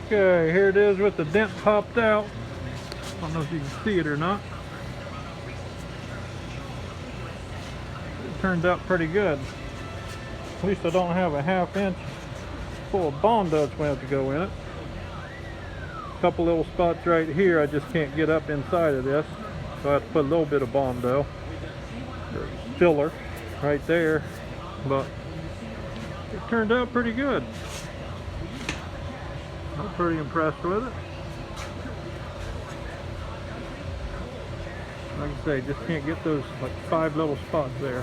Okay, here it is with the dent popped out. I don't know if you can see it or not. It turned out pretty good. At least I don't have a 1/2 inch full of Bondo that's going to have to go in it. A couple little spots right here I just can't get up inside of this, so I have to put a little bit of Bondo or filler right there, but it turned out pretty good. I'm pretty impressed with it. Like I say, just can't get those like 5 little spots there.